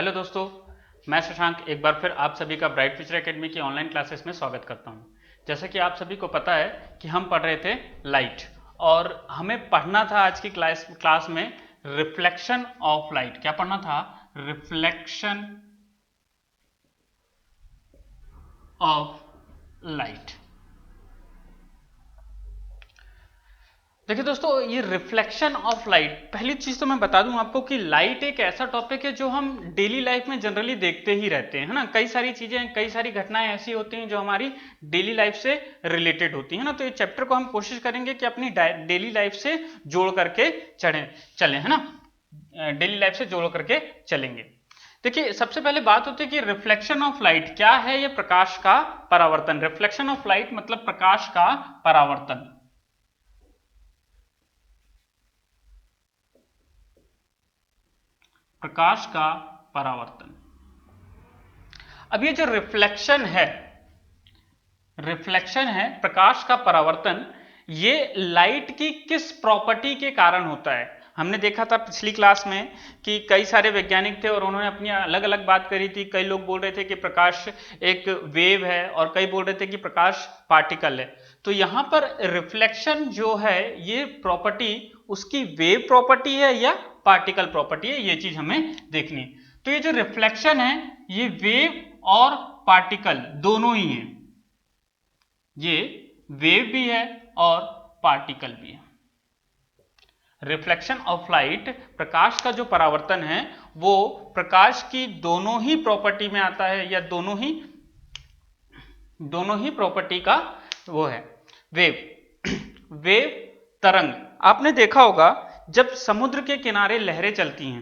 Hello दोस्तों, मैं शशांक एक बार फिर आप सभी का ब्राइट फ्यूचर एकेडमी की ऑनलाइन क्लासेस में स्वागत करता हूं। जैसा कि आप सभी को पता है कि हम पढ़ रहे थे लाइट और हमें पढ़ना था आज की क्लास में रिफ्लेक्शन ऑफ लाइट। क्या पढ़ना था? Reflection of light. देखिए दोस्तों, ये रिफ्लेक्शन ऑफ लाइट, पहली चीज तो मैं बता दूं आपको कि लाइट एक ऐसा टॉपिक है जो हम डेली लाइफ में जनरली देखते ही रहते हैं, है ना। कई सारी चीजें, कई सारी घटनाएं ऐसी होती हैं जो हमारी डेली लाइफ से रिलेटेड होती है ना। तो ये चैप्टर को हम कोशिश करेंगे कि अपनी डेली लाइफ से जोड़ करके चलें, है ना। डेली लाइफ से जोड़ करके चलेंगे। देखिए, सबसे पहले बात होती है कि रिफ्लेक्शन ऑफ लाइट क्या है। ये प्रकाश का परावर्तन। रिफ्लेक्शन ऑफ लाइट मतलब प्रकाश का परावर्तन। प्रकाश का परावर्तन। अब ये जो रिफ्लेक्शन है प्रकाश का परावर्तन, ये लाइट की किस प्रॉपर्टी के कारण होता है। हमने देखा था पिछली क्लास में कि कई सारे वैज्ञानिक थे और उन्होंने अपनी अलग अलग बात करी थी। कई लोग बोल रहे थे कि प्रकाश एक वेव है और कई बोल रहे थे कि प्रकाश पार्टिकल है। तो यहां पर रिफ्लेक्शन जो है, ये प्रॉपर्टी उसकी वेव प्रॉपर्टी है या पार्टिकल प्रॉपर्टी है, ये चीज हमें देखनी है। तो ये जो रिफ्लेक्शन है, ये वेव और पार्टिकल दोनों ही है। ये वेव भी है और पार्टिकल भी है। रिफ्लेक्शन ऑफ लाइट, प्रकाश का जो परावर्तन है, वो प्रकाश की दोनों ही प्रॉपर्टी में आता है या दोनों ही प्रॉपर्टी का वो है। वेव तरंग। आपने देखा होगा जब समुद्र के किनारे लहरें चलती हैं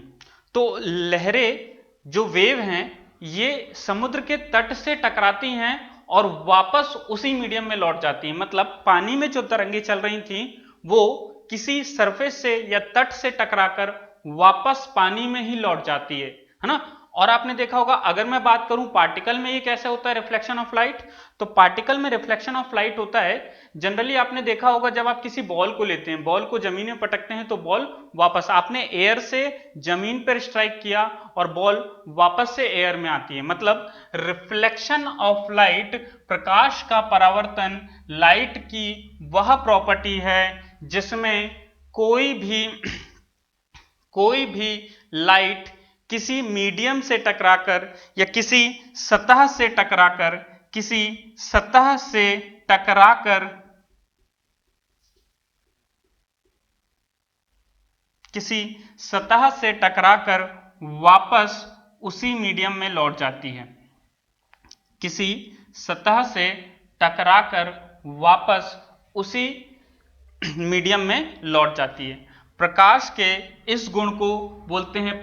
तो लहरें जो वेव हैं, ये समुद्र के तट से टकराती हैं और वापस उसी मीडियम में लौट जाती हैं। मतलब पानी में जो तरंगें चल रही थी वो किसी सरफेस से या तट से टकराकर वापस पानी में ही लौट जाती है ना। और आपने देखा होगा, अगर मैं बात करूं पार्टिकल में ये कैसे होता है रिफ्लेक्शन ऑफ लाइट, तो पार्टिकल में रिफ्लेक्शन ऑफ लाइट होता है, जनरली आपने देखा होगा जब आप किसी बॉल को लेते हैं, बॉल को जमीन में पटकते हैं तो बॉल वापस, आपने एयर से जमीन पर स्ट्राइक किया और बॉल वापस से एयर में आती है। मतलब रिफ्लेक्शन ऑफ लाइट, प्रकाश का परावर्तन, लाइट की वह प्रॉपर्टी है जिसमें कोई भी लाइट किसी मीडियम से टकराकर या किसी सतह से टकराकर वापस उसी मीडियम में लौट जाती है। किसी सतह से टकराकर वापस उसी मीडियम में लौट जाती है। प्रकाश के इस गुण को बोलते हैं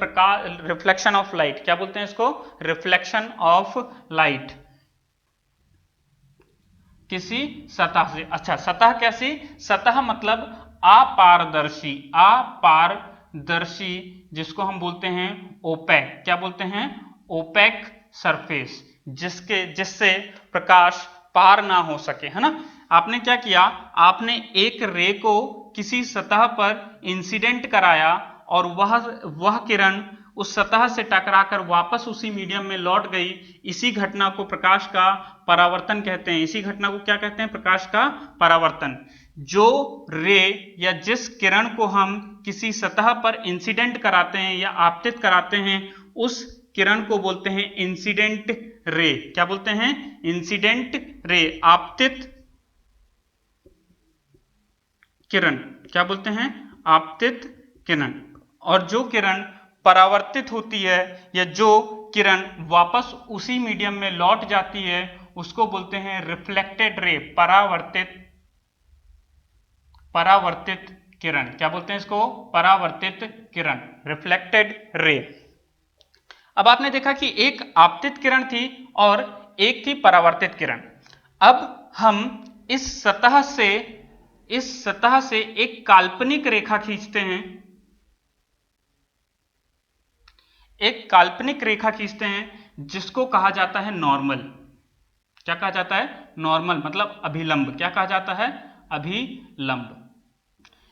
रिफ्लेक्शन ऑफ लाइट। क्या बोलते हैं इसको? Reflection of light. किसी सतह से, अच्छा सतह कैसी? सतह मतलब अपारदर्शी, जिसको हम बोलते हैं ओपेक। क्या बोलते हैं? ओपेक सरफेस, जिससे प्रकाश पार ना हो सके, है ना। आपने क्या किया, आपने एक रे को किसी सतह पर इंसिडेंट कराया और वह किरण उस सतह से टकराकर वापस उसी मीडियम में लौट गई। इसी घटना को प्रकाश का परावर्तन कहते हैं। इसी घटना को क्या कहते हैं? प्रकाश का परावर्तन। जो रे या जिस किरण को हम किसी सतह पर इंसिडेंट कराते हैं या आपतित कराते हैं, उस किरण को बोलते हैं इंसिडेंट रे। क्या बोलते हैं? इंसिडेंट रे, आपतित किरण। क्या बोलते हैं? आपतित किरण। और जो किरण परावर्तित होती है या जो किरण वापस उसी मीडियम में लौट जाती है, उसको बोलते हैं रिफ्लेक्टेड रे, परावर्तित किरण। क्या बोलते हैं इसको? परावर्तित किरण, रिफ्लेक्टेड रे। अब आपने देखा कि एक आपतित किरण थी और एक थी परावर्तित किरण। अब हम इस सतह से एक काल्पनिक रेखा खींचते हैं। जिसको कहा जाता है नॉर्मल। क्या कहा जाता है? नॉर्मल मतलब अभिलंब। क्या कहा जाता है? अभिलंब।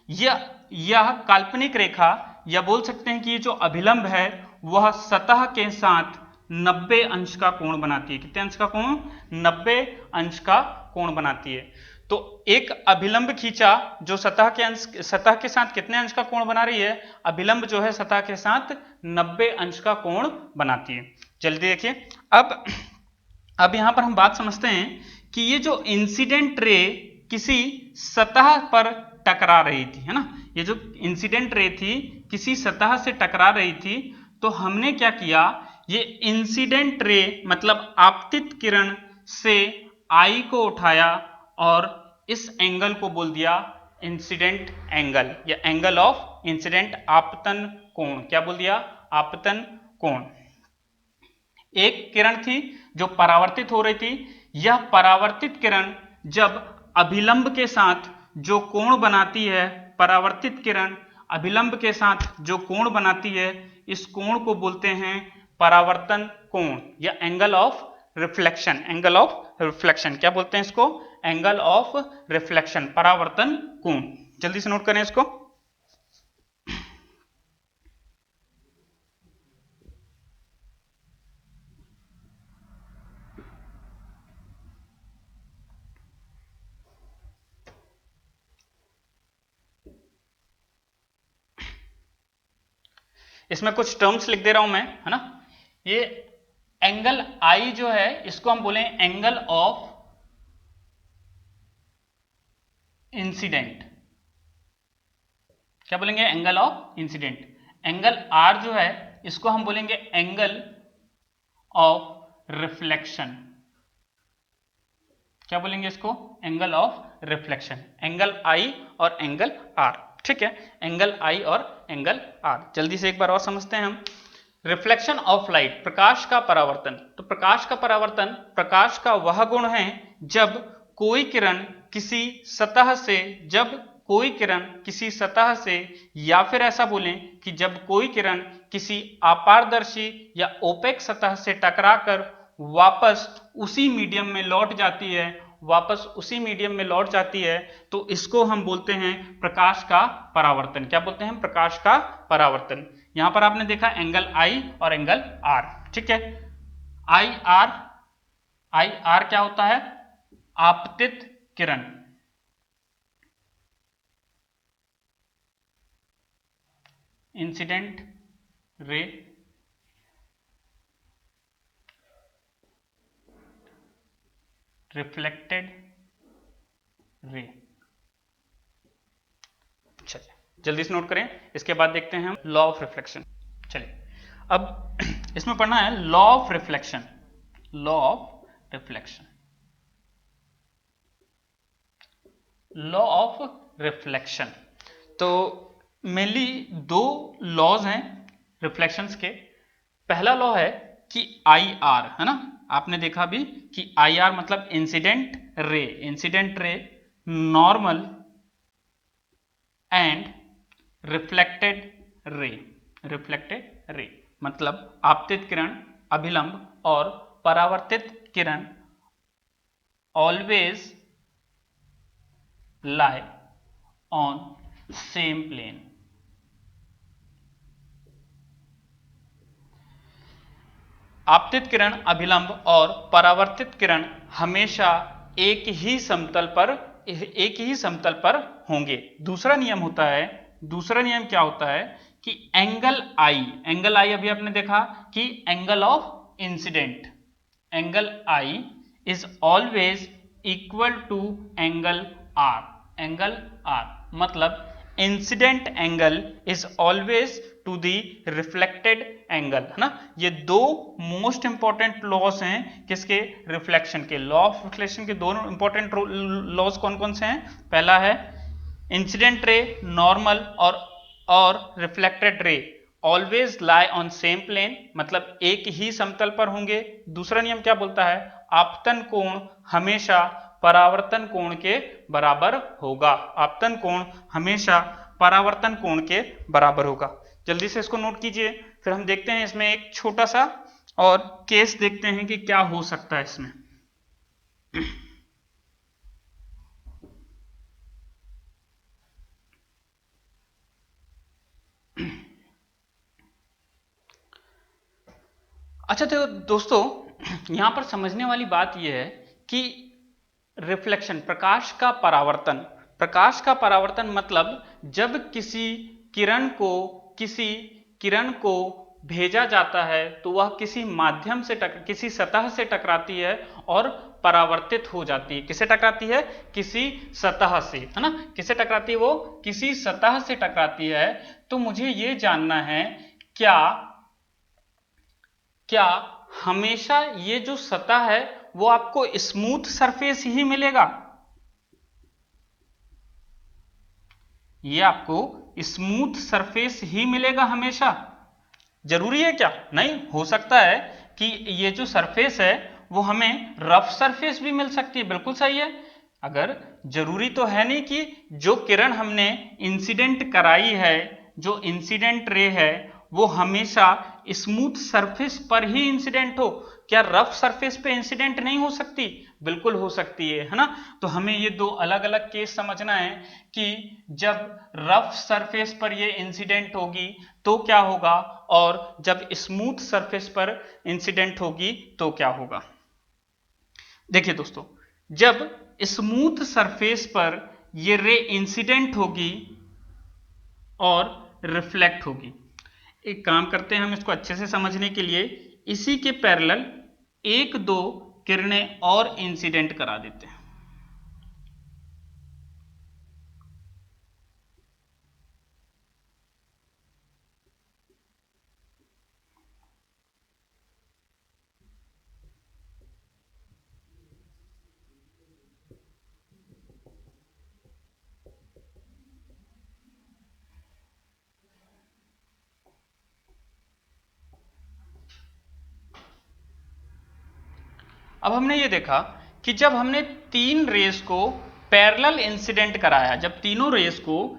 यह काल्पनिक रेखा, या बोल सकते हैं कि ये जो अभिलंब है वह सतह के साथ 90 अंश का कोण बनाती है। कितने अंश का कोण? 90 अंश का कोण बनाती है। तो एक अभिलंब खींचा जो सतह के साथ कितने अंश का कोण बना रही है? अभिलंब जो है सतह के साथ 90 अंश का कोण बनाती है। जल्दी देखिए, अब यहां पर हम बात समझते हैं कि ये जो इंसिडेंट रे किसी सतह पर टकरा रही थी, है ना, ये जो इंसिडेंट रे थी किसी सतह से टकरा रही थी, तो हमने क्या किया, ये इंसिडेंट रे मतलब आपतित किरण से आई को उठाया और इस एंगल को बोल दिया इंसिडेंट एंगल या एंगल ऑफ इंसिडेंट, आपतन कोण। क्या बोल दिया? आपतन कोण। एक किरण थी जो परावर्तित हो रही थी, यह परावर्तित किरण जब अभिलंब के साथ जो कोण बनाती है, परावर्तित किरण अभिलंब के साथ जो कोण बनाती है, इस कोण को बोलते हैं परावर्तन कोण या angle of reflection. Angle of reflection क्या बोलते हैं इसको? एंगल ऑफ रिफ्लेक्शन, परावर्तन कोण। जल्दी से नोट करें इसको। इसमें कुछ टर्म्स लिख दे रहा हूं मैं, है ना। ये एंगल आई जो है इसको हम बोले एंगल ऑफ इंसिडेंट। क्या बोलेंगे? Angle of incident. Angle R जो है इसको हम बोलेंगे एंगल ऑफ रिफ्लेक्शन। क्या बोलेंगे इसको? Angle of reflection. एंगल आई और एंगल आर, ठीक है, एंगल आई और एंगल आर। जल्दी से एक बार और समझते हैं हम। रिफ्लेक्शन ऑफ लाइट, प्रकाश का परावर्तन। तो प्रकाश का परावर्तन, प्रकाश का वह गुण है जब कोई किरण किसी सतह से, जब कोई किरण किसी सतह से, या फिर ऐसा बोलें कि जब कोई किरण किसी अपारदर्शी या ओपेक सतह से टकराकर वापस उसी मीडियम में लौट जाती है, वापस उसी मीडियम में लौट जाती है, तो इसको हम बोलते हैं प्रकाश का परावर्तन। क्या बोलते हैं? प्रकाश का परावर्तन। यहां पर आपने देखा एंगल आई और एंगल आर, ठीक है। आई आर क्या होता है? आपतित किरण। Incident ray, reflected ray. चलिए जल्दी से नोट करें, इसके बाद देखते हैं हम लॉ ऑफ रिफ्लेक्शन। चलिए अब इसमें पढ़ना है law of reflection. Law of reflection, law of reflection. तो मेनली दो लॉज हैं रिफ्लेक्शंस के। पहला लॉ है कि आई आर, है ना, आपने देखा भी कि आई आर मतलब इंसिडेंट रे, इंसिडेंट रे, normal and reflected ray. Reflected ray मतलब आपतित किरण, अभिलंब और परावर्तित किरण always lie on same plane। आपतित किरण, अभिलंब और परावर्तित किरण हमेशा एक ही समतल पर होंगे। दूसरा नियम होता है, दूसरा नियम क्या होता है कि एंगल आई अभी आपने देखा कि angle of incident, angle I is always equal to angle R. Angle R मतलब incident angle is always to the reflected angle, है ना। ये दो मोस्ट इंपॉर्टेंट लॉस हैं किसके? रिफ्लेक्शन के। लॉ ऑफ रिफ्लेक्शन के दोनों इंपॉर्टेंट लॉस कौन कौन से हैं? पहला है इंसिडेंट रे, नॉर्मल और reflected ray always lie on same plane मतलब एक ही समतल पर होंगे। दूसरा नियम क्या बोलता है? आपतन कोण हमेशा परावर्तन कोण के बराबर होगा। आपतन कोण हमेशा परावर्तन कोण के बराबर होगा। जल्दी से इसको नोट कीजिए, फिर हम देखते हैं इसमें एक छोटा सा और केस देखते हैं कि क्या हो सकता है इसमें। अच्छा तो दोस्तों यहां पर समझने वाली बात यह है कि रिफ्लेक्शन, प्रकाश का परावर्तन मतलब जब किसी किरण को भेजा जाता है तो वह किसी माध्यम से किसी सतह से टकराती है और परावर्तित हो जाती है। किसे टकराती है? किसी सतह से, है ना, किसे टकराती है? वो किसी सतह से टकराती है। तो मुझे ये जानना है, क्या क्या हमेशा ये जो सतह है वो आपको स्मूथ सरफेस ही मिलेगा? ये आपको स्मूथ सरफेस ही मिलेगा हमेशा? जरूरी है क्या? नहीं, हो सकता है कि ये जो सरफेस है वो हमें रफ सरफेस भी मिल सकती है। बिल्कुल सही है। अगर जरूरी तो है नहीं कि जो किरण हमने इंसिडेंट कराई है, जो इंसिडेंट रे है, वो हमेशा स्मूथ सरफेस पर ही इंसिडेंट हो। क्या रफ सरफेस पे इंसिडेंट नहीं हो सकती? बिल्कुल हो सकती है ना। तो हमें ये दो अलग अलग केस समझना है कि जब रफ सरफेस पर ये इंसिडेंट होगी तो क्या होगा, और जब स्मूथ सरफेस पर इंसिडेंट होगी तो क्या होगा। देखिए दोस्तों, जब स्मूथ सरफेस पर ये रे इंसिडेंट होगी और रिफ्लेक्ट होगी, एक काम करते हैं हम इसको अच्छे से समझने के लिए इसी के पैरेलल एक दो किरणें और इंसिडेंट करा देते हैं। अब हमने ये देखा कि जब हमने तीन रेस को पैरेलल इंसिडेंट कराया, जब तीनों रेस को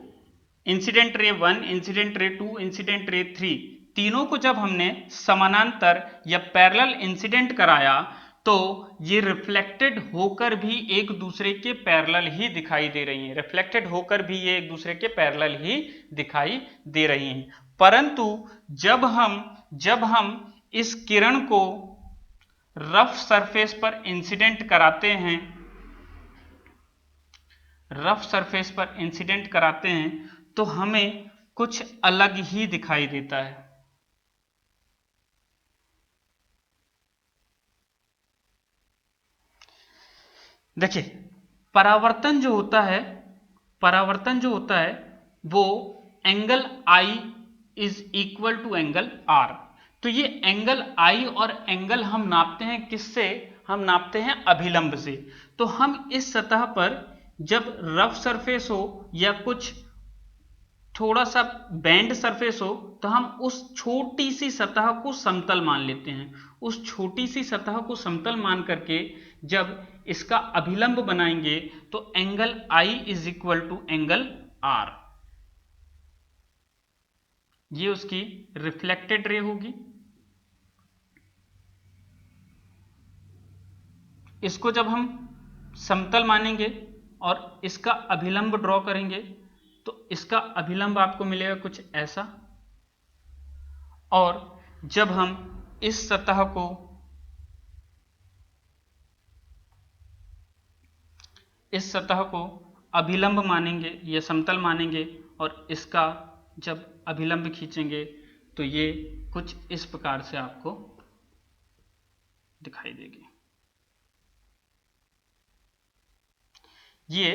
incident ray 1, incident ray 2, incident ray 3, तीनों को जब हमने समानांतर या पैरेलल इंसिडेंट कराया तो ये रिफ्लेक्टेड होकर भी एक दूसरे के पैरेलल ही दिखाई दे रही हैं। रिफ्लेक्टेड होकर भी ये एक दूसरे के पैरेलल ही दिखाई दे रही हैं। परंतु जब हम इस किरण को रफ सरफेस पर इंसिडेंट कराते हैं, रफ सरफेस पर इंसिडेंट कराते हैं तो हमें कुछ अलग ही दिखाई देता है। देखिए, परावर्तन जो होता है वो angle I is equal to angle R. तो ये एंगल आई और एंगल हम नापते हैं किससे? हम नापते हैं अभिलंब से। तो हम इस सतह पर जब रफ सरफेस हो या कुछ थोड़ा सा बैंड सरफेस हो तो हम उस छोटी सी सतह को समतल मान लेते हैं। उस छोटी सी सतह को समतल मान करके जब इसका अभिलंब बनाएंगे तो angle I is equal to angle R, ये उसकी रिफ्लेक्टेड रे होगी। इसको जब हम समतल मानेंगे और इसका अभिलंब ड्रॉ करेंगे तो इसका अभिलंब आपको मिलेगा कुछ ऐसा। और जब हम इस सतह को अभिलंब मानेंगे या समतल मानेंगे और इसका जब अभिलंब खींचेंगे तो ये कुछ इस प्रकार से आपको दिखाई देगी। ये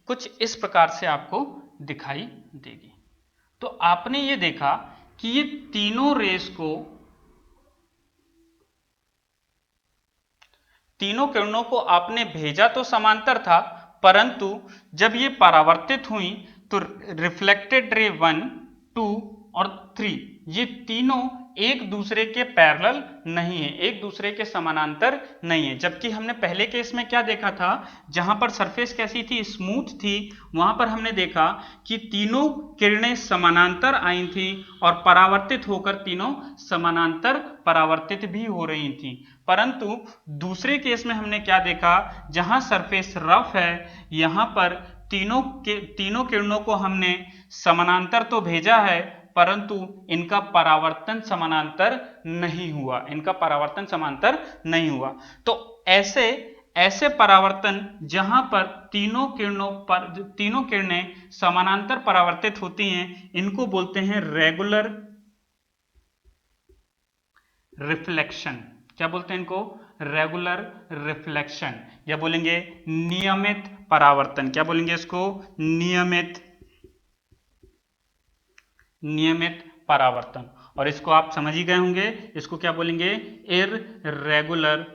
कुछ इस प्रकार से आपको दिखाई देगी। तो आपने ये देखा कि ये तीनों रेस को, तीनों किरणों को आपने भेजा तो समांतर था, परंतु जब ये परावर्तित हुई तो रिफ्लेक्टेड रे 1, 2 और 3 ये तीनों एक दूसरे के पैरेलल नहीं है, एक दूसरे के समानांतर नहीं है। जबकि हमने पहले केस में क्या देखा था, जहां पर सरफेस कैसी थी? स्मूथ थी। वहां पर हमने देखा कि तीनों किरणें समानांतर आई थी और परावर्तित होकर तीनों समानांतर परावर्तित भी हो रही थी। परंतु दूसरे केस में हमने क्या देखा, जहां सरफेस रफ है यहां पर तीनों किरणों को हमने समानांतर तो भेजा है परंतु इनका परावर्तन समानांतर नहीं हुआ, इनका परावर्तन समांतर नहीं हुआ। तो ऐसे परावर्तन जहां पर तीनों किरणें समानांतर परावर्तित होती हैं, इनको बोलते हैं रेगुलर रिफ्लेक्शन। क्या बोलते हैं इनको? रेगुलर रिफ्लेक्शन, या बोलेंगे नियमित परावर्तन। क्या बोलेंगे इसको? नियमित परावर्तन। और इसको आप समझ ही गए होंगे, इसको क्या बोलेंगे? Irregular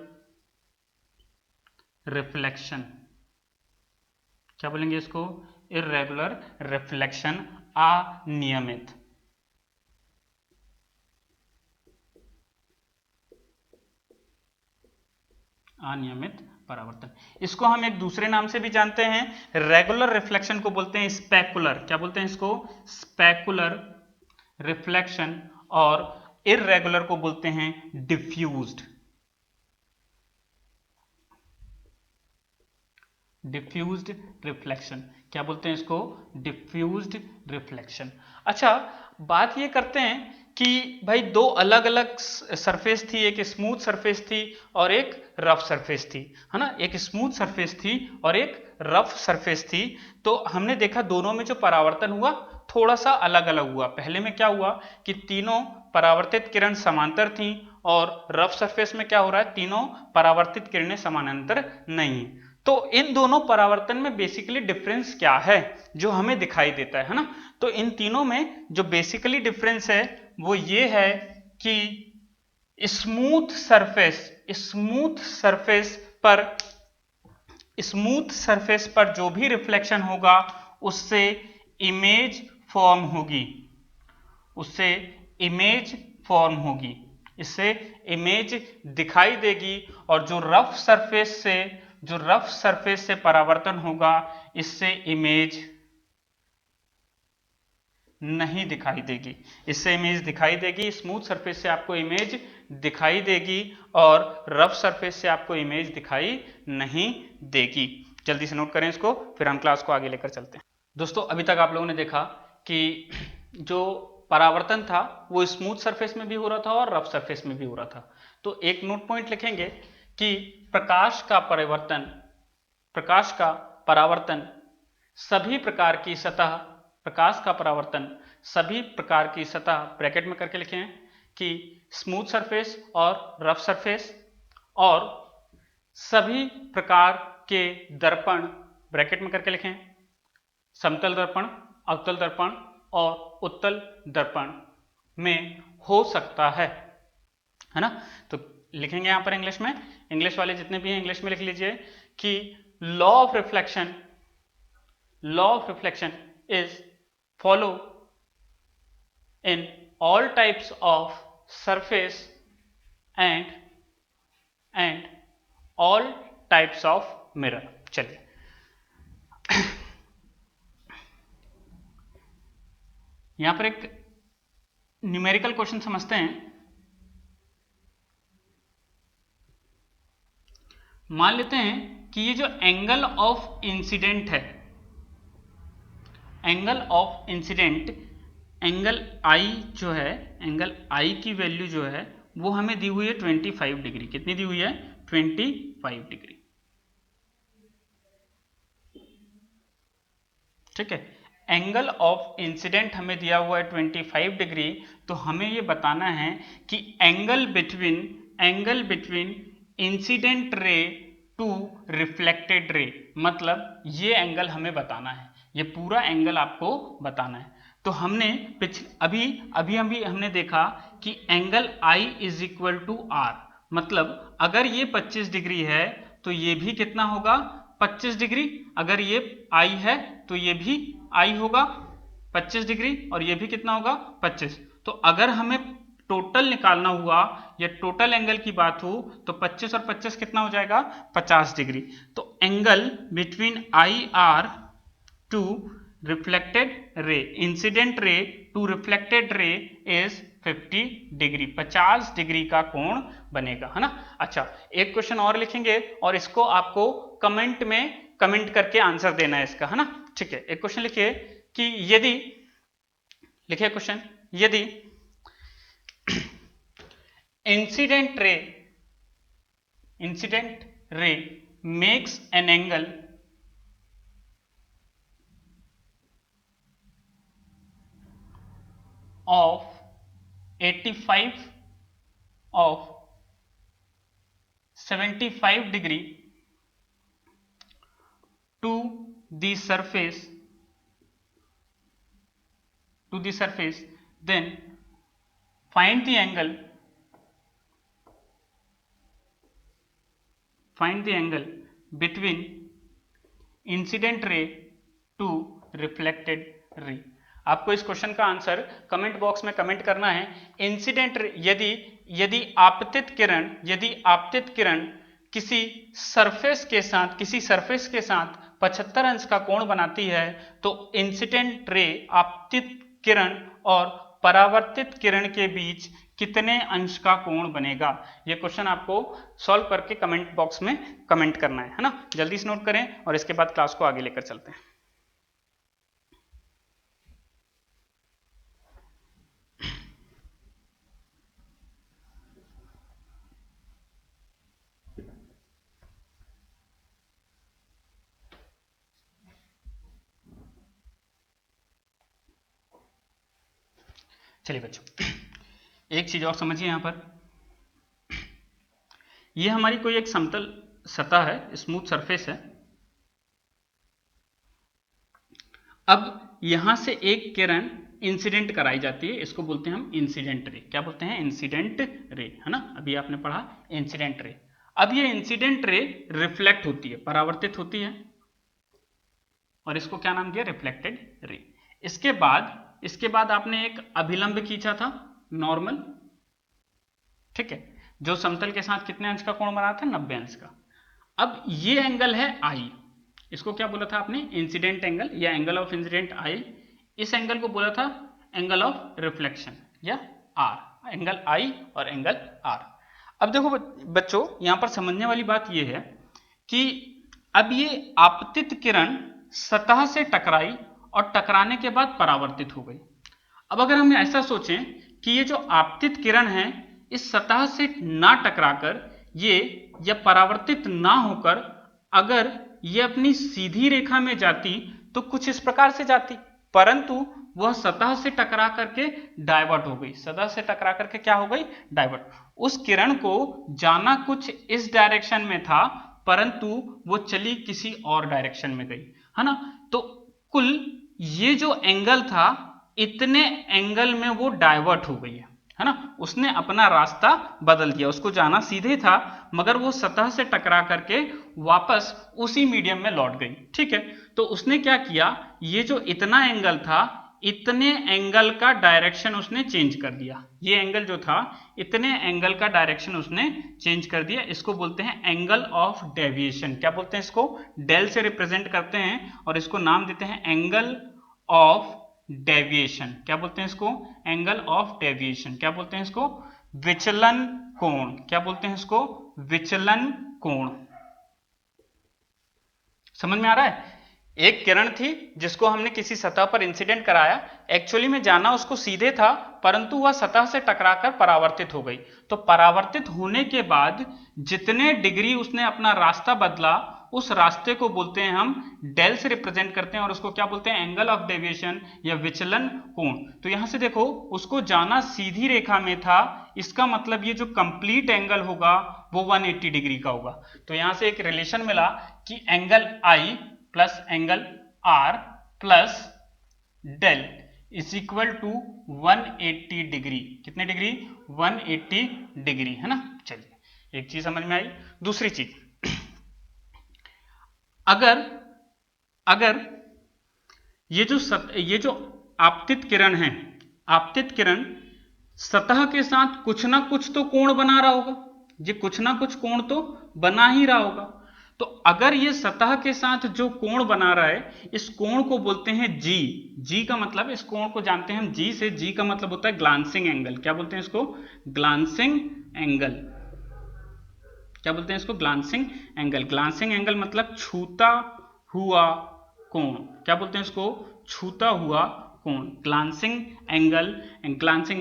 reflection. क्या बोलेंगे इसको? इररेगुलर रिफ्लेक्शन, अनियमित। अनियमित परावर्तन। इसको हम एक दूसरे नाम से भी जानते हैं, रेगुलर रिफ्लेक्शन को बोलते हैं स्पेकुलर। क्या बोलते हैं इसको? Specular reflection. और इररेगुलर को बोलते हैं डिफ्यूज्ड रिफ्लेक्शन। क्या बोलते हैं इसको? Diffused reflection. अच्छा, बात ये करते हैं कि भाई दो अलग अलग सरफेस थी, एक स्मूथ सरफेस थी और एक रफ सरफेस थी, है ना? एक स्मूथ सरफेस थी और एक रफ सरफेस थी। तो हमने देखा दोनों में जो परावर्तन हुआ थोड़ा सा अलग अलग हुआ। पहले में क्या हुआ कि तीनों परावर्तित किरण समांतर थी, और रफ सरफेस में क्या हो रहा है? तीनों परावर्तित किरणें समानांतर नहीं। तो इन दोनों परावर्तन में बेसिकली डिफरेंस क्या है जो हमें दिखाई देता है ना? तो इन तीनों में जो बेसिकली डिफरेंस है वो ये है कि स्मूथ सरफेस पर जो भी रिफ्लेक्शन होगा उससे इमेज फॉर्म होगी, इससे इमेज दिखाई देगी। और जो रफ सरफेस से परावर्तन होगा इससे इमेज नहीं दिखाई देगी, इससे इमेज दिखाई देगी। स्मूथ सरफेस से आपको इमेज दिखाई देगी और रफ सरफेस से आपको इमेज दिखाई नहीं देगी। जल्दी से नोट करें इसको, फिर हम क्लास को आगे लेकर चलते हैं। दोस्तों, अभी तक आप लोगों ने देखा कि जो परावर्तन था वो स्मूथ सरफेस में भी हो रहा था और रफ सरफेस में भी हो रहा था। तो एक नोट पॉइंट लिखेंगे कि प्रकाश का परावर्तन सभी प्रकार की सतह ब्रैकेट में करके लिखें कि स्मूथ सरफेस और रफ सरफेस, और सभी प्रकार के दर्पण ब्रैकेट में करके लिखें समतल दर्पण, अवतल दर्पण और उत्तल दर्पण में हो सकता है ना? तो लिखेंगे यहां पर इंग्लिश वाले जितने भी हैं इंग्लिश में लिख लीजिए कि law of reflection is follow in all types of surface and all types of mirror। चलिए यहां पर एक न्यूमेरिकल क्वेश्चन समझते हैं। मान लेते हैं कि ये जो एंगल ऑफ इंसिडेंट है, एंगल आई जो है, एंगल आई की वैल्यू जो है वो हमें दी हुई है 25 डिग्री। कितनी दी हुई है? 25 डिग्री। ठीक है, एंगल ऑफ इंसिडेंट हमें दिया हुआ है 25 डिग्री। तो हमें ये बताना है कि angle between incident ray to reflected ray, मतलब ये एंगल हमें बताना है, ये पूरा एंगल आपको बताना है। तो हमने अभी हमने देखा कि angle I is equal to R, मतलब अगर ये 25 डिग्री है तो ये भी कितना होगा? 25 डिग्री। अगर ये I है तो ये भी I होगा 25 डिग्री, और ये भी कितना होगा? 25। तो अगर हमें टोटल निकालना हुआ या टोटल एंगल की बात हो तो 25 और 25 कितना हो जाएगा? 50 डिग्री। तो angle between IR to reflected ray, incident ray to reflected ray is 50 degree, 50 degree का कोण बनेगा, है ना? अच्छा, एक क्वेश्चन और लिखेंगे और इसको आपको कमेंट करके आंसर देना है इसका, है ना? ठीक है, एक क्वेश्चन लिखिए कि लिखिए क्वेश्चन, यदि incident ray makes an angle of 85 of 75 degree to the surface then find the angle between incident ray to reflected ray. आपको इस क्वेश्चन का आंसर कमेंट बॉक्स में कमेंट करना है। इंसिडेंट रे यदि आपतित किरण किसी सरफेस के साथ 75 अंश का कोण बनाती है तो इंसिडेंट रे आपतित किरण और परावर्तित किरण के बीच कितने अंश का कोण बनेगा। ये क्वेश्चन आपको सॉल्व करके कमेंट बॉक्स में कमेंट करना है ना। जल्दी से नोट करें और इसके बाद क्लास को आगे लेकर चलते हैं। चलिए बच्चों, एक चीज और समझिए, यहां पर यह हमारी कोई एक समतल सतह है, स्मूथ सरफेस है। अब यहां से एक किरण इंसिडेंट कराई जाती है, इसको बोलते हैं हम इंसिडेंट रे। क्या बोलते हैं? इंसिडेंट रे, है ना। अभी आपने पढ़ा इंसिडेंट रे। अब ये इंसिडेंट रे रिफ्लेक्ट होती है, परावर्तित होती है, और इसको क्या नाम दिया? Reflected ray. इसके बाद आपने एक अभिलंब खींचा था, नॉर्मल, ठीक है, जो समतल के साथ कितने अंश का कोण बना था? 90 अंश का। अब ये एंगल है आई, इसको क्या बोला था आपने? इंसिडेंट एंगल या एंगल ऑफ इंसिडेंट आई। इस एंगल को बोला था एंगल ऑफ रिफ्लेक्शन या आर, एंगल आई और एंगल आर। अब देखो बच्चों, यहां पर समझने वाली बात यह है कि अब ये आपतित किरण सतह से टकराई और टकराने के बाद परावर्तित हो गई। अब अगर हम ऐसा सोचें कि ये जो आपतित किरण है इस सतह से ना टकराकर ये या परावर्तित ना होकर अगर ये अपनी सीधी रेखा में जाती तो कुछ इस प्रकार से जाती, परंतु वह सतह से टकरा करके डाइवर्ट हो गई। सतह से टकरा करके क्या हो गई? डाइवर्ट। उस किरण को जाना कुछ इस डायरेक्शन में था, परंतु वो चली किसी और डायरेक्शन में गई, है ना। तो कुल ये जो एंगल था, इतने एंगल में वो डाइवर्ट हो गई है ना। उसने अपना रास्ता बदल दिया, उसको जाना सीधे था मगर वो सतह से टकरा करके वापस उसी मीडियम में लौट गई, ठीक है। तो उसने क्या किया, ये जो इतना एंगल था, इतने एंगल का डायरेक्शन उसने चेंज कर दिया। ये एंगल जो था, इतने एंगल का डायरेक्शन उसने चेंज कर दिया। इसको बोलते हैं एंगल ऑफ डेविएशन। क्या बोलते हैं इसको? डेल से रिप्रेजेंट करते हैं और इसको नाम देते हैं एंगल ऑफ डेविएशन। क्या बोलते हैं इसको? Angle of deviation. क्या बोलते हैं इसको? विचलन कोण। क्या बोलते हैं इसको? विचलन कोण। समझ में आ रहा है? एक किरण थी जिसको हमने किसी सतह पर इंसिडेंट कराया, एक्चुअली में जाना उसको सीधे था, परंतु वह सतह से टकराकर परावर्तित हो गई। तो परावर्तित होने के बाद जितने डिग्री उसने अपना रास्ता बदला, उस रास्ते को बोलते हैं हम, डेल से रिप्रेजेंट करते हैं और उसको क्या बोलते हैं? एंगल ऑफ डेविएशन या विचलन कोण। तो यहां से देखो, उसको जाना सीधी रेखा में था, इसका मतलब ये जो कंप्लीट एंगल होगा वो 180 डिग्री का होगा। तो यहां से एक रिलेशन मिला कि angle I plus angle R plus del is equal to 180 degree. कितने डिग्री? 180 डिग्री, है ना। चलिए, एक चीज समझ में आई। दूसरी चीज, अगर ये जो आपतित किरण है, आपतित किरण सतह के साथ कुछ ना कुछ तो कोण बना रहा होगा, ये कुछ ना कुछ कोण तो बना ही रहा होगा। तो अगर ये सतह के साथ जो कोण बना रहा है, इस कोण को बोलते हैं जी। जी का मतलब, इस कोण को जानते हैं हम जी से। जी का मतलब होता है ग्लांसिंग एंगल। क्या बोलते हैं इसको? Glancing angle. क्या बोलते हैं इसको? Glancing angle. ग्लांसिंग एंगल मतलब छूता हुआ कोण। क्या बोलते हैं इसको? छूता हुआ कोण, ग्लांसिंग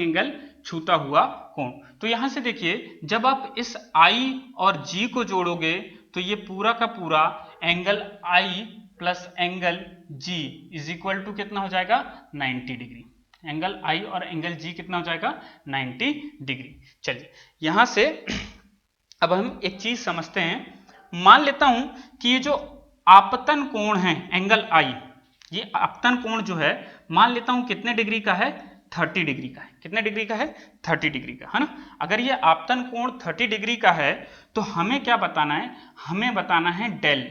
एंगल छूता हुआ कोण। तो यहां से देखिए जब आप इस I और G को जोड़ोगे तो ये पूरा का पूरा angle I plus angle G is equal to कितना हो जाएगा 90 डिग्री। एंगल I और एंगल G कितना हो जाएगा 90 डिग्री। चलिए यहां से अब हम एक चीज समझते हैं। मान लेता हूं कि ये जो आपतन कोण है एंगल I, ये आपतन कोण जो है मान लेता हूं कितने डिग्री का है 30 डिग्री का है। कितने डिग्री का है 30 डिग्री का है ना। अगर ये आपतन कोण 30 डिग्री का है तो हमें क्या बताना है, हमें बताना है डेल,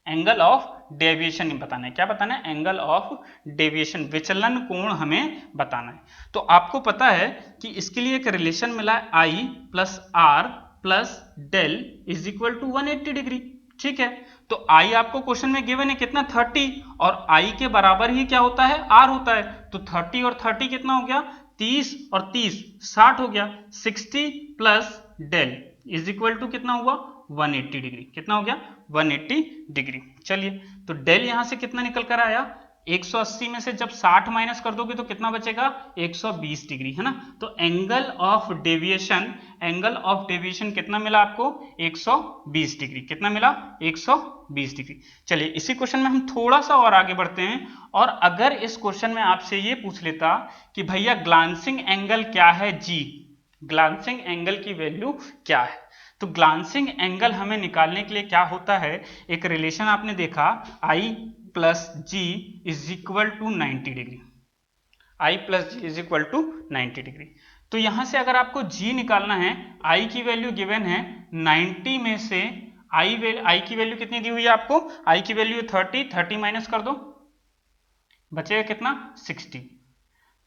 एंगल ऑफ डेविएशन बताना है। क्या बताना है, एंगल ऑफ डेविएशन, विचलन कोण हमें बताना है। तो आपको पता है कि इसके लिए एक रिलेशन मिला है I plus R plus del is equal to 180 degree. ठीक है, तो I आपको क्वेश्चन में गिवन है कितना 30 और I के बराबर ही क्या होता है R होता है। तो 30 और 30 कितना हो गया 30 और 30 60 हो गया। 60 plus del is equal to कितना हुआ 180 डिग्री। कितना हो गया 180 डिग्री। चलिए तो डेल यहां से कितना निकल कर आया 180 में से जब 60 माइनस कर दोगे तो कितना बचेगा 120 डिग्री है ना। तो एंगल ऑफ डेविएशन कितना मिला आपको 120 डिग्री। कितना मिला 120 डिग्री। चलिए इसी क्वेश्चन में हम थोड़ा सा और आगे बढ़ते हैं। और अगर इस क्वेश्चन में आपसे ये पूछ लेता कि भैया ग्लांसिंग एंगल क्या है G, ग्लांसिंग एंगल की वैल्यू क्या है, तो ग्लांसिंग एंगल हमें निकालने के लिए क्या होता है, एक रिलेशन आपने देखा I plus G is equal to 90 degree. I plus G is equal to 90 degree. तो यहां से अगर आपको G निकालना है, I की वैल्यू गिवन है 90 में से I की वैल्यू कितनी दी हुई है आपको, I की वैल्यू 30 माइनस कर दो बचेगा कितना 60।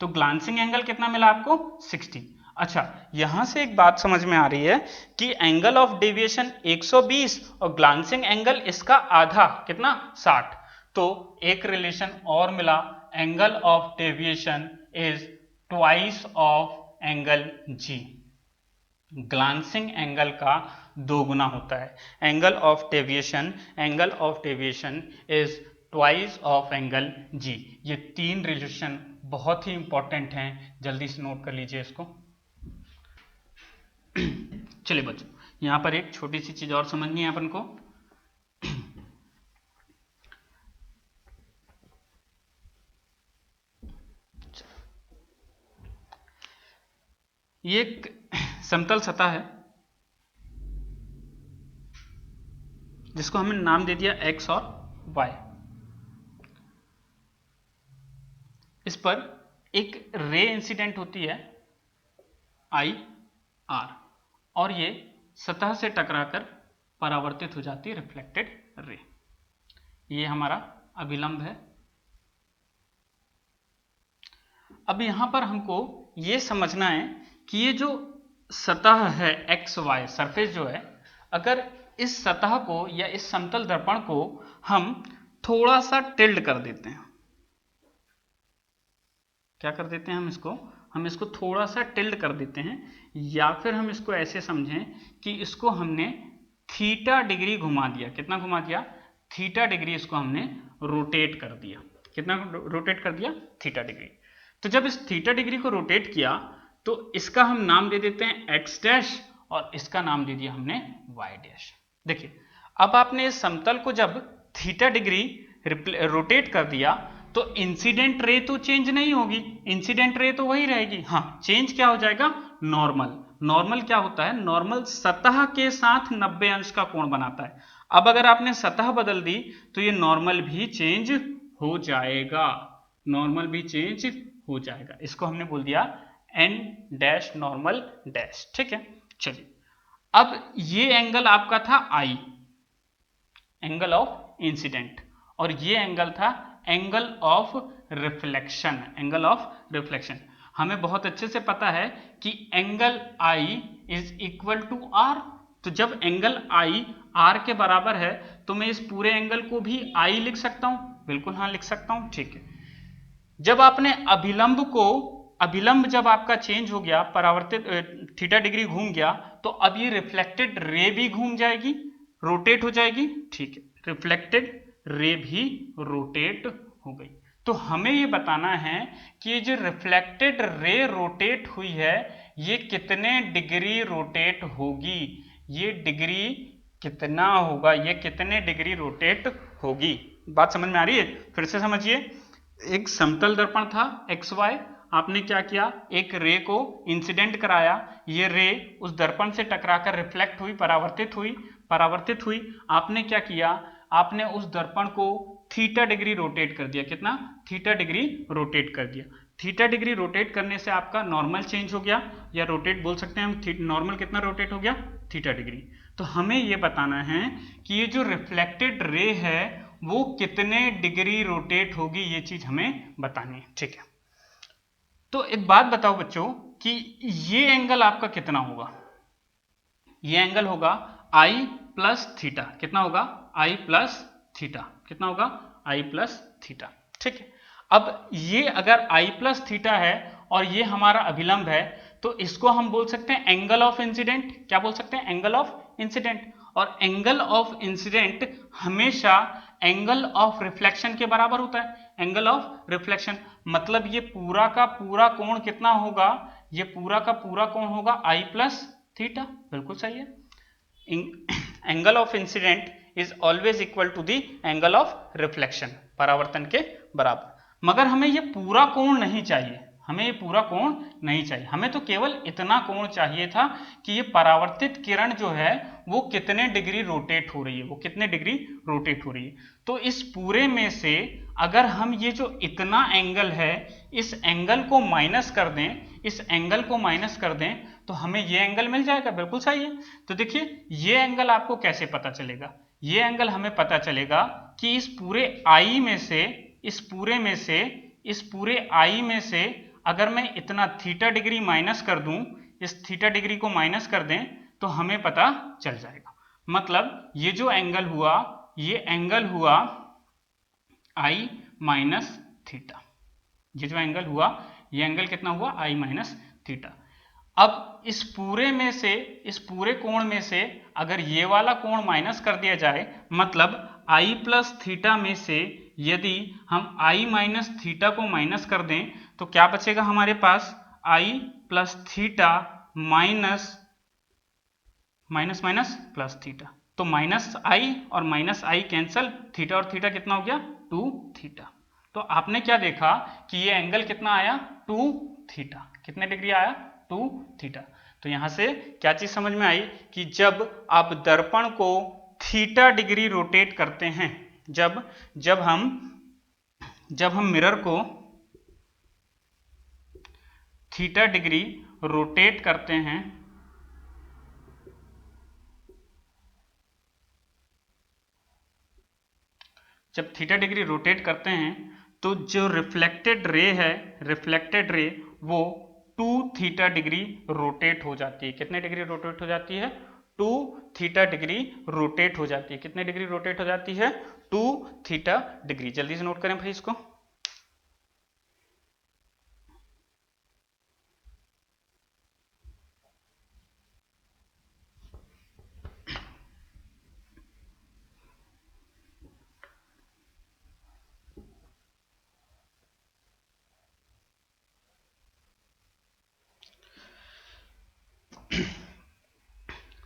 तो ग्लांसिंग एंगल कितना मिला आपको 60। अच्छा यहां से एक बात समझ में आ रही है कि एंगल ऑफ डेविएशन 120 और ग्लांसिंग एंगल इसका आधा कितना 60। तो एक रिलेशन और मिला, angle of deviation is twice of angle G, glancing angle का दोगुना होता है। Angle of deviation is twice of angle G। ये तीन रिलेशन बहुत ही इंपॉर्टेंट हैं, जल्दी से नोट कर लीजिए इसको। चलिए बच्चों यहां पर एक छोटी सी चीज और समझनी है अपन को। ये एक समतल सतह है जिसको हमने नाम दे दिया x और y। इस पर एक रे इंसिडेंट होती है IR और ये सतह से टकराकर परावर्तित हो जाती है रिफ्लेक्टेड रे। ये हमारा अभिलंब है। अब यहां पर हमको ये समझना है कि ये जो सतह है XY सरफेस जो है, अगर इस सतह को या इस समतल दर्पण को हम थोड़ा सा टिल्ड कर देते हैं, क्या कर देते हैं हम इसको थोड़ा सा टिल्ड कर देते हैं, या फिर हम इसको ऐसे समझें कि इसको हमने थीटा डिग्री घुमा दिया। कितना घुमा दिया थीटा डिग्री, इसको हमने रोटेट कर दिया। कितना रोटेट कर दिया थीटा डिग्री। तो जब इस थीटा डिग्री को रोटेट किया तो इसका हम नाम दे देते हैं x डैश और इसका नाम दे दिया हमने y डैश। देखिए अब आपने इस समतल को जब थीटा डिग्री रोटेट कर दिया तो इंसिडेंट रे तो चेंज नहीं होगी, इंसिडेंट रे तो वही रहेगी। हाँ चेंज क्या हो जाएगा नॉर्मल क्या होता है, नॉर्मल सतह के साथ 90 अंश का कोण बनाता है। अब अगर आपने सतह बदल दी तो ये नॉर्मल भी चेंज हो जाएगा, इसको हमने बोल दिया n डैश नॉर्मल डैश। ठीक है चलिए अब ये एंगल आपका था I, एंगल ऑफ इंसिडेंट, और ये एंगल था एंगल ऑफ रिफ्लेक्शन। हमें बहुत अच्छे से पता है कि angle I is equal to R। तो जब एंगल I R के बराबर है तो मैं इस पूरे एंगल को भी I लिख सकता हूं, बिल्कुल हाँ लिख सकता हूं। ठीक है, जब आपने अभिलंब जब आपका चेंज हो गया, परावर्तित थीटा डिग्री घूम गया, तो अब ये रिफ्लेक्टेड रे भी घूम जाएगी, रोटेट हो जाएगी। ठीक है, रिफ्लेक्टेड रे भी रोटेट हो गई। तो हमें ये बताना है कि ये जो रिफ्लेक्टेड रे रोटेट हुई है ये कितने डिग्री रोटेट होगी, ये डिग्री कितना होगा, ये कितने डिग्री रोटेट होगी। बात समझ में आ रही है? फिर से समझिए, एक समतल दर्पण था XY, आपने क्या किया, एक रे को इंसिडेंट कराया, ये रे उस दर्पण से टकराकर रिफ्लेक्ट हुई, परावर्तित हुई। आपने क्या किया, आपने उस दर्पण को थीटा डिग्री रोटेट कर दिया। कितना? थीटा डिग्री रोटेट कर दिया। थीटा डिग्री रोटेट करने से आपका नॉर्मल चेंज हो गया, या रोटेट बोल सकते हैं हम। नॉर्मल कितना रोटेट हो गया? Theta degree. तो हमें यह बताना है कि ये जो रिफ्लेक्टेड रे है वो कितने डिग्री रोटेट होगी, ये चीज हमें बतानी है। ठीक है, तो एक बात बताओ बच्चों कि ये एंगल आपका कितना होगा? ये एंगल होगा आई प्लस थीटा। कितना होगा? आई प्लस थीटा। कितना होगा? आई प्लस थीटा। ठीक है, अब ये अगर आई प्लस थीटा है और ये हमारा अभिलंब है तो इसको हम बोल सकते हैं एंगल ऑफ इंसिडेंट। क्या बोल सकते हैं? Angle of incident. और एंगल ऑफ इंसिडेंट हमेशा एंगल ऑफ रिफ्लेक्शन के बराबर होता है। एंगल ऑफ रिफ्लेक्शन मतलब ये पूरा का पूरा कोण कितना होगा? ये पूरा का पूरा कोण होगा आई प्लस थीटा। बिल्कुल सही है। Angle of incident is always equal to the angle of reflection, परावर्तन के बराबर। मगर हमें ये पूरा कोण नहीं चाहिए, हमें ये पूरा कोण नहीं चाहिए, हमें तो केवल इतना कोण चाहिए था कि ये परावर्तित किरण जो है वो कितने डिग्री रोटेट हो रही है, वो कितने डिग्री रोटेट हो रही है। तो इस पूरे में से अगर हम ये जो इतना एंगल है इस एंगल को माइनस कर दें, इस एंगल को माइनस कर दें तो हमें ये एंगल मिल जाएगा। बिल्कुल सही है। तो देखिए ये एंगल आपको कैसे पता चलेगा? ये एंगल हमें पता चलेगा कि इस पूरे आई में से, इस पूरे आई में से अगर मैं इतना थीटा डिग्री माइनस कर दूं, इस थीटा डिग्री को माइनस कर दें तो हमें पता चल जाएगा। मतलब ये जो एंगल हुआ, ये एंगल हुआ आई माइनस थीटा। ये जो एंगल हुआ, ये एंगल कितना हुआ? आई माइनस थीटा। अब इस पूरे में से, इस पूरे कोण में से अगर ये वाला कोण माइनस कर दिया जाए, मतलब आई प्लस थीटा में से यदि हम आई माइनस थीटा को माइनस कर दें तो क्या बचेगा हमारे पास? I plus theta minus minus minus plus theta. तो माइनस आई और माइनस आई कैंसल, थीटा और थीटा कितना हो गया? 2 थीटा। तो आपने क्या देखा कि ये एंगल कितना आया? 2 थीटा। कितने डिग्री आया? 2 थीटा। तो यहां से क्या चीज समझ में आई कि जब आप दर्पण को थीटा डिग्री रोटेट करते हैं, जब हम मिरर को थीटा डिग्री रोटेट करते हैं, जब थीटा डिग्री रोटेट करते हैं तो जो रिफ्लेक्टेड रे है, रिफ्लेक्टेड रे वो 2 थीटा डिग्री रोटेट हो जाती है। कितने डिग्री रोटेट हो जाती है? 2 थीटा डिग्री रोटेट हो जाती है। कितने डिग्री रोटेट हो जाती है? 2 थीटा डिग्री। जल्दी से नोट करें भाई इसको।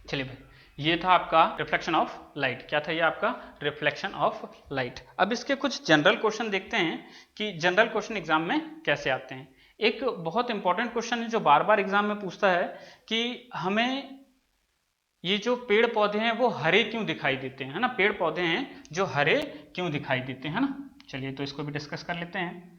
चलिए भाई, ये था आपका रिफ्लेक्शन ऑफ लाइट। क्या था ये आपका? Reflection of light. अब इसके कुछ जनरल क्वेश्चन देखते हैं कि जनरल क्वेश्चन एग्जाम में कैसे आते हैं। एक बहुत इंपॉर्टेंट क्वेश्चन है जो बार बार एग्जाम में पूछता है कि हमें ये जो पेड़ पौधे हैं वो हरे क्यों दिखाई देते हैं, है ना? पेड़ पौधे हैं जो हरे क्यों दिखाई देते हैं, है ना? चलिए तो इसको भी डिस्कस कर लेते हैं।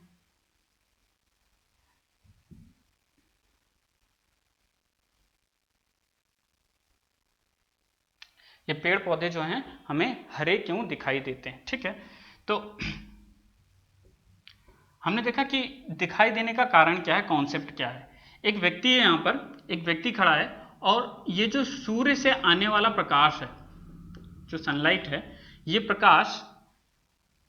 ये पेड़ पौधे जो हैं हमें हरे क्यों दिखाई देते हैं। ठीक है, तो हमने देखा कि दिखाई देने का कारण क्या है, कॉन्सेप्ट क्या है। एक व्यक्ति है, यहाँ पर एक व्यक्ति खड़ा है और ये जो सूर्य से आने वाला प्रकाश है, जो सनलाइट है, ये प्रकाश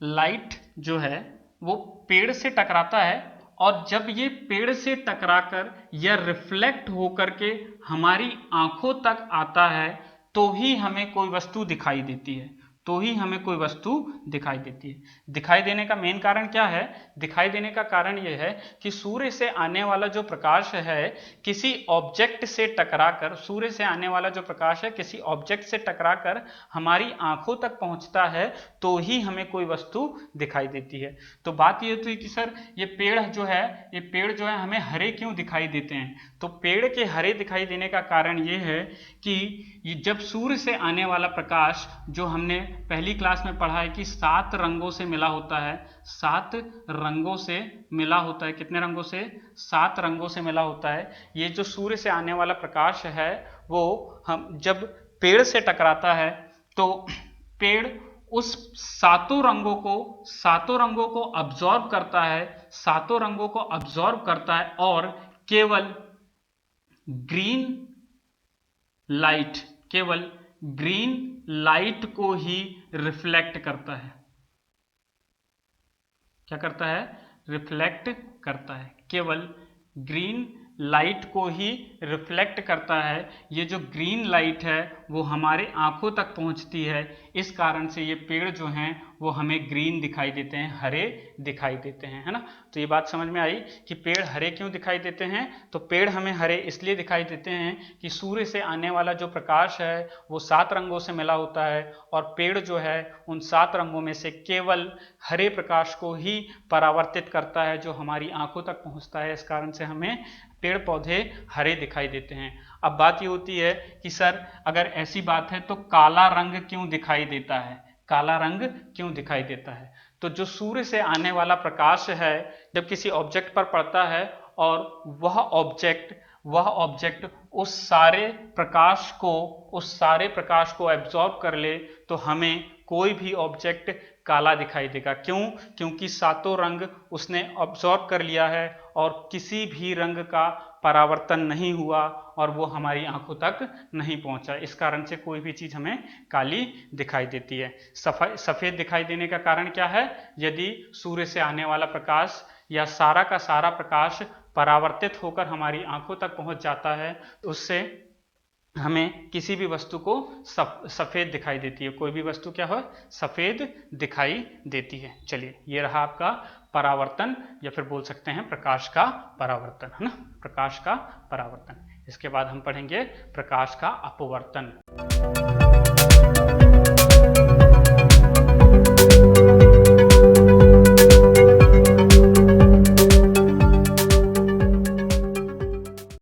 लाइट जो है वो पेड़ से टकराता है और जब ये पेड़ से टकराकर या रिफ्लेक्ट होकर के हमारी आंखों तक आता है तो ही हमें कोई वस्तु दिखाई देती है, तो ही हमें कोई वस्तु दिखाई देती है। दिखाई देने का मेन कारण क्या है? दिखाई देने का कारण यह है कि सूर्य से आने वाला जो प्रकाश है किसी ऑब्जेक्ट से टकराकर, सूर्य से आने वाला जो प्रकाश है किसी ऑब्जेक्ट से टकराकर हमारी आंखों तक पहुंचता है, तो ही हमें कोई वस्तु दिखाई देती है। तो बात ये होती है कि सर ये पेड़ जो है हमें हरे क्यों दिखाई देते हैं? तो पेड़ के हरे दिखाई देने का कारण ये है कि जब सूर्य से आने वाला प्रकाश, जो हमने पहली क्लास में पढ़ा है कि 7 रंगों से मिला होता है, 7 रंगों से मिला होता है। कितने रंगों से? 7 रंगों से मिला होता है। ये जो सूर्य से आने वाला प्रकाश है वो हम जब पेड़ से टकराता है तो पेड़ उस सातों रंगों को अब्जॉर्ब करता है, सातों रंगों को अब्जॉर्ब करता है और केवल ग्रीन लाइट को ही रिफ्लेक्ट करता है। क्या करता है? रिफ्लेक्ट करता है। केवल ग्रीन लाइट को ही रिफ्लेक्ट करता है। ये जो ग्रीन लाइट है वो हमारे आंखों तक पहुंचती है। इस कारण से ये पेड़ जो हैं वो हमें ग्रीन दिखाई देते हैं, हरे दिखाई देते हैं, है ना। तो ये बात समझ में आई कि पेड़ हरे क्यों दिखाई देते हैं। तो पेड़ हमें हरे इसलिए दिखाई देते हैं कि सूर्य से आने वाला जो प्रकाश है वो 7 रंगों से मिला होता है और पेड़ जो है उन 7 रंगों में से केवल हरे प्रकाश को ही परावर्तित करता है, जो हमारी आंखों तक पहुंचता है। इस कारण से हमें पेड़ पौधे हरे दिखाई देते हैं। अब बात ये होती है कि सर अगर ऐसी बात है तो काला रंग क्यों दिखाई देता है? काला रंग क्यों दिखाई देता है? तो जो सूर्य से आने वाला प्रकाश है जब किसी ऑब्जेक्ट पर पड़ता है और वह ऑब्जेक्ट उस सारे प्रकाश को एब्जॉर्ब कर ले तो हमें कोई भी ऑब्जेक्ट काला दिखाई देगा। क्यों? क्योंकि सातों रंग उसने ऑब्जॉर्ब कर लिया है और किसी भी रंग का परावर्तन नहीं हुआ और वो हमारी आंखों तक नहीं पहुंचा। इस कारण से कोई भी चीज हमें काली दिखाई देती है। सफेद दिखाई देने का कारण क्या है? यदि सूर्य से आने वाला प्रकाश या सारा का सारा प्रकाश परावर्तित होकर हमारी आंखों तक पहुंच जाता है तो उससे हमें किसी भी वस्तु को सफेद दिखाई देती है। कोई भी वस्तु क्या हो? सफेद दिखाई देती है। चलिए, ये रहा आपका परावर्तन या फिर बोल सकते हैं प्रकाश का परावर्तन, है ना। प्रकाश का परावर्तन। इसके बाद हम पढ़ेंगे प्रकाश का अपवर्तन।